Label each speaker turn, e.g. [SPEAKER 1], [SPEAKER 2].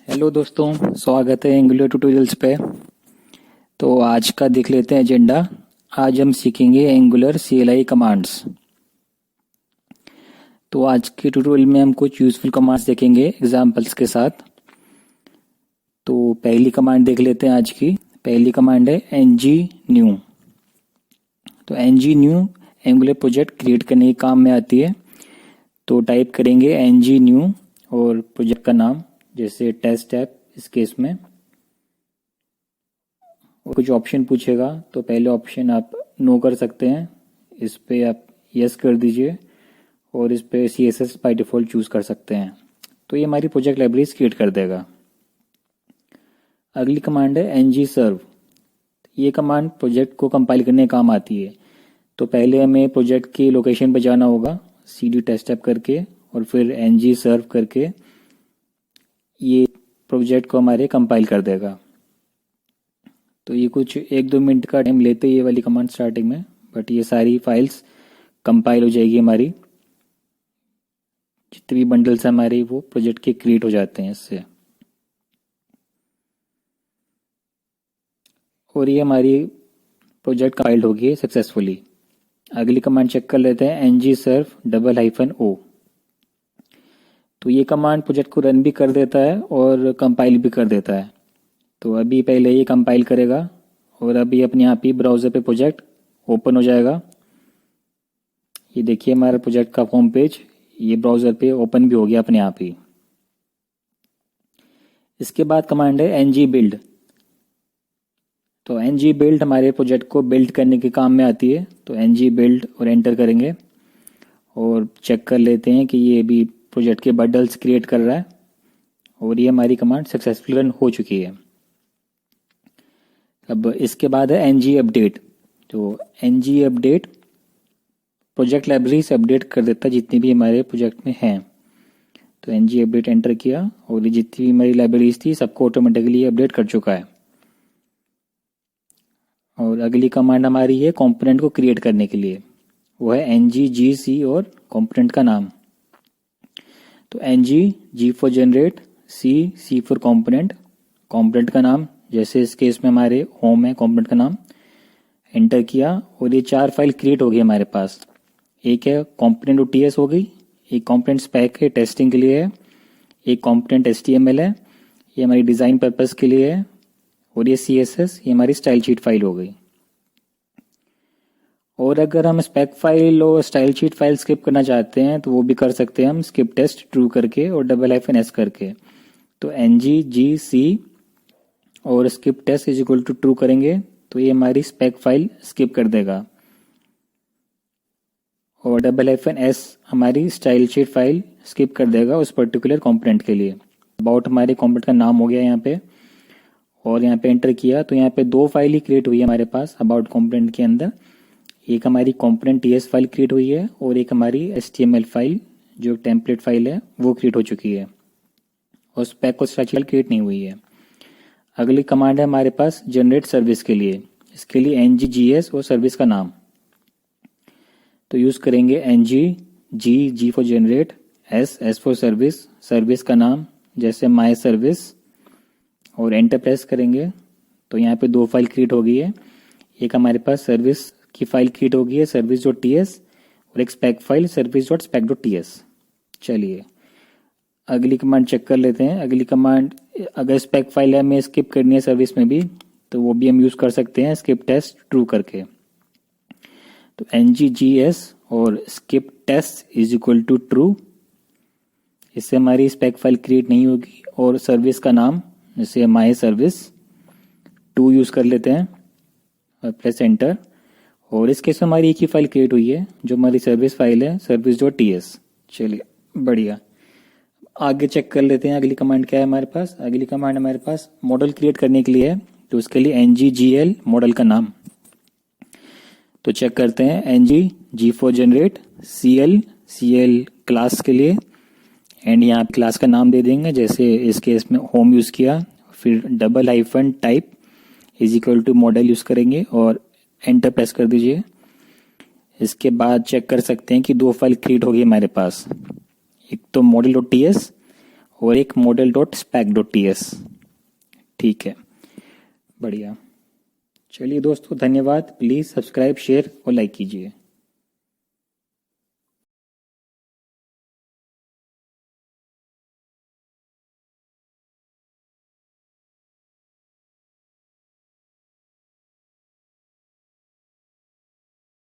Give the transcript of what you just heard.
[SPEAKER 1] Hello दोस्तों, स्वागत है एंगुलर ट्यूटोरियल्स पे। तो आज का देख लेते हैं एजेंडा। आज हम सीखेंगे एंगुलर CLI कमांड्स। तो आज के ट्यूटोरियल में हम कुछ यूज़फुल कमांड्स देखेंगे एग्जांपल्स के साथ। तो पहली कमांड देख लेते हैं आज की। पहली कमांड है ng-new। तो ng-new एंगुलर प्रोजेक्ट क्रिएट करने के काम में आती है। तो टाइप करेंगे ng-new और प्रोजेक्ट का नाम, जैसे टेस्ट ऐप इस केस में। और कुछ ऑप्शन पूछेगा तो पहले ऑप्शन आप नो कर सकते हैं, इस पे आप यस कर दीजिए और इस पे CSS बाय डिफ़ॉल्ट चूज़ कर सकते हैं। तो ये हमारी प्रोजेक्ट लाइब्रेरी क्रिएट कर देगा। अगली कमांड है ng-serve। ये कमांड प्रोजेक्ट को कंपाइल करने काम आती है। तो पहले हमें प्रोजेक्ट की लोकेशन पर जाना होगा, cd टेस्ट ऐप करके और फिर ng-serve करके ये प्रोजेक्ट को हमारे कंपाइल कर देगा। तो ये कुछ 1-2 मिनट का टाइम लेते हैं ये वाली कमांड स्टार्टिंग में, बट ये सारी फाइल्स कंपाइल हो जाएगी हमारी। जितने भी बंडल्स हैं हमारे वो प्रोजेक्ट के क्रिएट हो जाते हैं इससे। और ये हमारी प्रोजेक्ट कंपाइल्ड हो गई सक्सेसफुली। अगली कमांड चेक कर लेते हैं ng-serve:-o। तो ये कमांड प्रोजेक्ट को रन भी कर देता है और कंपाइल भी कर देता है। तो अभी पहले ये कंपाइल करेगा और अभी अपने आप ही ब्राउज़र पे प्रोजेक्ट ओपन हो जाएगा। ये देखिए हमारा प्रोजेक्ट का होम पेज ये ब्राउज़र पे ओपन भी हो गया अपने आप ही। इसके बाद कमांड है ng-build। तो ng-build हमारे प्रोजेक्ट को बिल्ड करने के काम में आती है। तो ng-build और एंटर करेंगे और चेक कर लेते हैं कि ये भी प्रोजेक्ट के बंडल्स क्रिएट कर रहा है और ये हमारी कमांड सक्सेसफुल रन हो चुकी है। अब इसके बाद है ng-update। तो ng-update प्रोजेक्ट लाइब्रेरी से अपडेट कर देता है जितनी भी हमारे प्रोजेक्ट में हैं। तो ng-update एंटर किया और ये जितनी भी हमारी लाइब्रेरीज थी सबको ऑटोमेटिकली अपडेट कर चुका है। और अगली कमांड हमारी है कंपोनेंट को क्रिएट करने के लिए, वो है ng-gc और कंपोनेंट का नाम। तो ng-g for generate, c for component, component का नाम, जैसे इस केस में हमारे होम है कंपोनेंट का नाम। एंटर किया और ये 4 फाइल क्रिएट हो गई हमारे पास। एक है component.ts हो गई, एक component spec है टेस्टिंग के लिए है, एक component HTML है ये हमारी डिज़ाइन पर्पस के लिए है, और ये CSS ये हमारी स्टाइल शीट फाइल हो गई। और अगर हम स्पेक फाइल और स्टाइल शीट फाइल स्किप करना चाहते हैं तो वो भी कर सकते हैं हम स्किप टेस्ट ट्रू करके और $-s करके। तो ng-gc और skip test is equal to true करेंगे तो ये हमारी स्पेक फाइल स्किप कर देगा, और $-s हमारी स्टाइल शीट फाइल स्किप कर देगा उस पर्टिकुलर कंपोनेंट के लिए। अबाउट हमारे कंपोनेंट का नाम हो गया यहाँ पे, और यहाँ पे एंटर किया तो यहाँ पे 2 फाइल ही क्रिएट हुई है हमारे पास अबाउट कंपोनेंट के अंदर। एक हमारी component.ts फाइल क्रिएट हुई है और एक हमारी HTML फाइल जो टेम्पलेट फाइल है वो क्रिएट हो चुकी है, और स्पेक और स्ट्रक्चर क्रिएट नहीं हुई है। अगली कमांड है हमारे पास जनरेट सर्विस के लिए। इसके लिए ng-gs और सर्विस का नाम। तो यूज़ करेंगे ng-g for generate, s for service, service का नाम जैसे माई सर्विस, और एंटर प्रेस करेंगे तो यहाँ पे 2 फाइल क्रिएट हो गई है। एक हमारे पास सर्विस की फाइल क्रिएट हो गई है service.ts, और एक स्पेक फाइल service.spec.ts। चलिए अगली कमांड चेक कर लेते हैं। अगली कमांड, अगर स्पेक फाइल है हमें स्किप करनी है सर्विस में भी तो वो भी हम यूज़ कर सकते हैं स्किप टेस्ट ट्रू करके। तो ng-gs और skip test is equal to true, इससे हमारी स्पेक फाइल क्रिएट नहीं होगी, और सर्विस का नाम जैसे माई सर्विस 2 यूज़ कर लेते हैं और प्रेस एंटर। और इस केस में हमारी एक ही फाइल क्रिएट हुई है जो हमारी सर्विस फाइल है service.ts। चलिए बढ़िया, आगे चेक कर लेते हैं अगली कमांड क्या है हमारे पास। अगली कमांड हमारे पास मॉडल क्रिएट करने के लिए है, तो उसके लिए ng-gl मॉडल का नाम। तो चेक करते हैं ng-g for generate, cl class के लिए, एंड यहाँ क्लास का नाम दे देंगे जैसे इस केस में होम यूज़ किया, फिर $type is equal to model use करेंगे और एंटर प्रेस कर दीजिए। इसके बाद चेक कर सकते हैं कि 2 फाइल क्रिएट हो गई हमारे पास, एक तो model.ts और एक model.spec.ts। ठीक है, बढ़िया। चलिए दोस्तों, धन्यवाद। प्लीज़ सब्सक्राइब, शेयर और लाइक कीजिए।